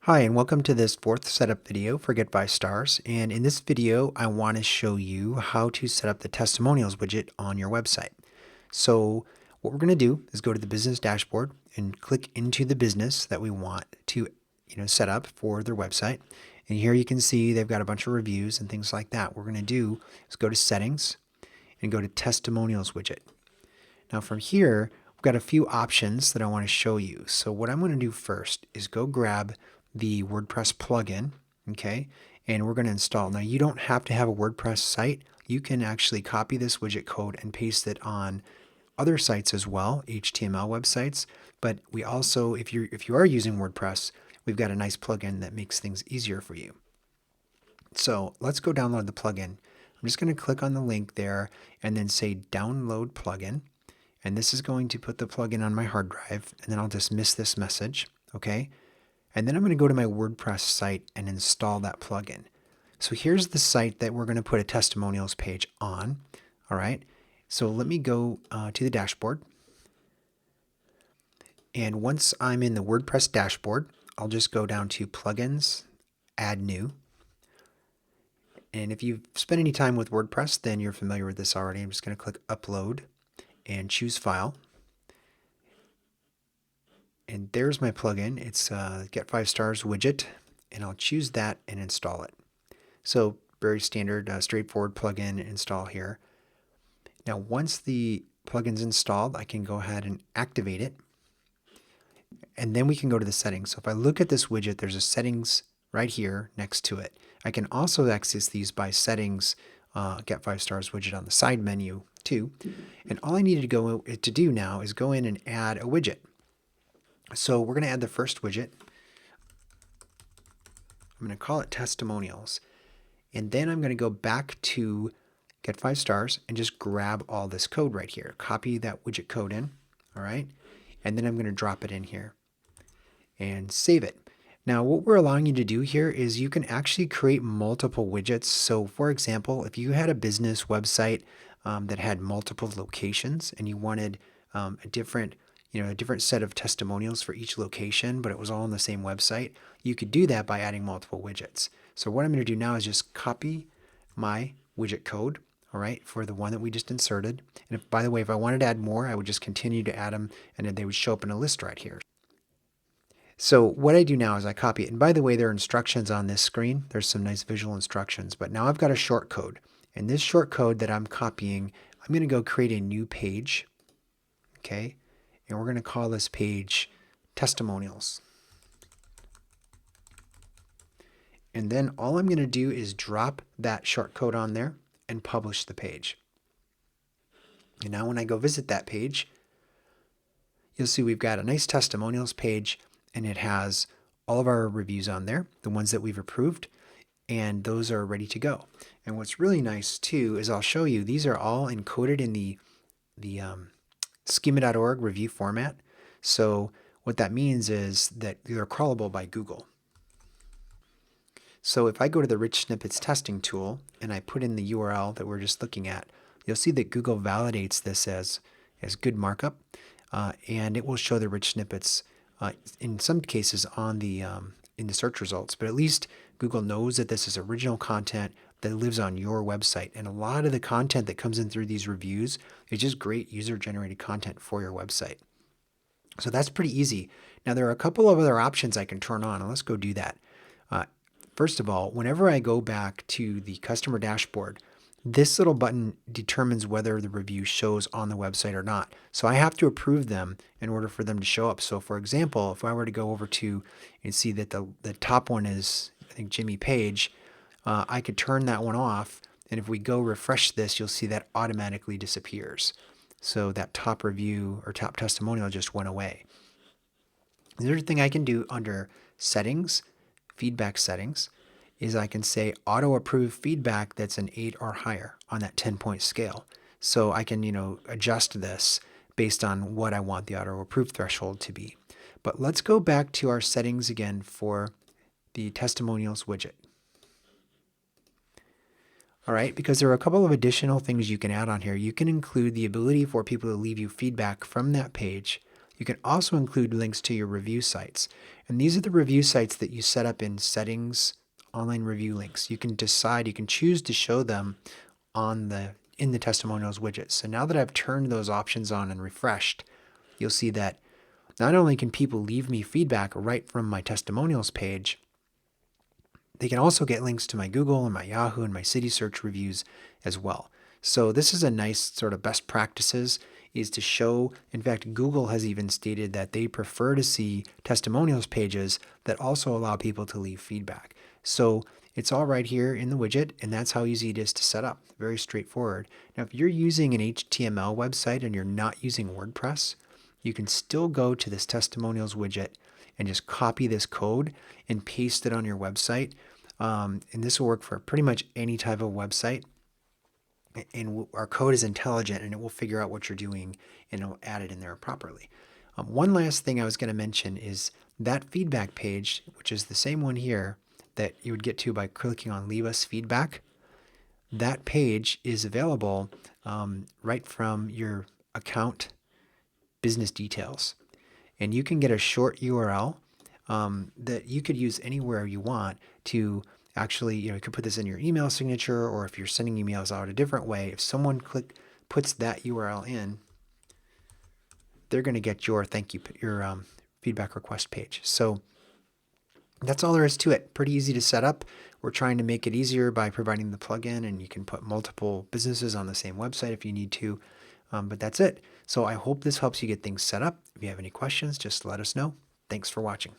Hi, and welcome to this fourth setup video for Get 5 Stars. And in this video, I want to show you how to set up the Testimonials widget on your website. So what we're going to do is go to the business dashboard and click into the business that we want to set up for their website. And here you can see they've got a bunch of reviews and things like that. What we're going to do is go to Settings and go to Testimonials widget. Now from here, we've got a few options that I want to show you. So what I'm going to do first is go grab the WordPress plugin, okay, and we're going to install. Now you don't have to have a WordPress site. You can actually copy this widget code and paste it on other sites as well, HTML websites. But we also, if you are using WordPress, we've got a nice plugin that makes things easier for you. So let's go download the plugin. I'm just going to click on the link there and then say download plugin. And this is going to put the plugin on my hard drive, and then I'll dismiss this message, okay? And then I'm going to go to my WordPress site and install that plugin. So here's the site that we're going to put a testimonials page on, all right? So let me go to the dashboard. And once I'm in the WordPress dashboard, I'll just go down to Plugins, Add New. And if you've spent any time with WordPress, then you're familiar with this already. I'm just going to click Upload and choose File. And there's my plugin. It's Get 5 Stars widget, and I'll choose that and install it. So very standard, straightforward plugin install here. Now once the plugin's installed, I can go ahead and activate it, and then we can go to the settings. So if I look at this widget, there's a settings right here next to it. I can also access these by settings, Get 5 Stars widget on the side menu too. And all I need to do now is go in and add a widget. So we're going to add the first widget. I'm going to call it Testimonials. And then I'm going to go back to Get 5 Stars and just grab all this code right here. Copy that widget code in, all right? And then I'm going to drop it in here and save it. Now what we're allowing you to do here is you can actually create multiple widgets. So for example, if you had a business website that had multiple locations and you wanted a different set of testimonials for each location, but it was all on the same website, you could do that by adding multiple widgets. So what I'm going to do now is just copy my widget code, all right, for the one that we just inserted. And by the way, if I wanted to add more, I would just continue to add them, and then they would show up in a list right here. So what I do now is I copy it. And by the way, there are instructions on this screen. There's some nice visual instructions. But now I've got a short code. And this short code that I'm copying, I'm going to go create a new page, okay? And we're going to call this page Testimonials. And then all I'm going to do is drop that shortcode on there and publish the page. And now when I go visit that page, you'll see we've got a nice testimonials page, and it has all of our reviews on there, the ones that we've approved, and those are ready to go. And what's really nice too is I'll show you, these are all encoded in the schema.org review format. So what that means is that they're crawlable by Google. So if I go to the Rich Snippets testing tool and I put in the URL that we're just looking at, you'll see that Google validates this as good markup, and it will show the rich snippets in some cases on the in the search results. But at least Google knows that this is original content that lives on your website. And a lot of the content that comes in through these reviews is just great user-generated content for your website. So that's pretty easy. Now there are a couple of other options I can turn on, and let's go do that. First of all, whenever I go back to the customer dashboard, this little button determines whether the review shows on the website or not. So I have to approve them in order for them to show up. So for example, if I were to go over to and see that the top one is, I think, Jimmy Page, I could turn that one off. And if we go refresh this, you'll see that automatically disappears. So that top review or top testimonial just went away. The other thing I can do under settings, feedback settings, is I can say auto approve feedback that's an 8 or higher on that 10-point scale. So I can, adjust this based on what I want the auto approve threshold to be. But let's go back to our settings again for the testimonials widget. All right, because there are a couple of additional things you can add on here. You can include the ability for people to leave you feedback from that page. You can also include links to your review sites. And these are the review sites that you set up in settings, online review links. You can choose to show them in the testimonials widget. So now that I've turned those options on and refreshed, you'll see that not only can people leave me feedback right from my testimonials page, they can also get links to my Google and my Yahoo and my City Search reviews as well. So this is a nice sort of best practices, is to show, in fact, Google has even stated that they prefer to see testimonials pages that also allow people to leave feedback. So it's all right here in the widget, and that's how easy it is to set up. Very straightforward. Now, if you're using an HTML website and you're not using WordPress, you can still go to this testimonials widget and just copy this code and paste it on your website. And this will work for pretty much any type of website. And our code is intelligent, and it will figure out what you're doing, and it'll add it in there properly. One last thing I was going to mention is that feedback page, which is the same one here that you would get to by clicking on Leave Us Feedback. That page is available right from your account business details. And you can get a short URL that you could use anywhere you want to actually, you could put this in your email signature, or if you're sending emails out a different way, if someone puts that URL in, they're going to get your feedback request page. So that's all there is to it. Pretty easy to set up. We're trying to make it easier by providing the plugin, and you can put multiple businesses on the same website if you need to. But that's it. So I hope this helps you get things set up. If you have any questions, just let us know. Thanks for watching.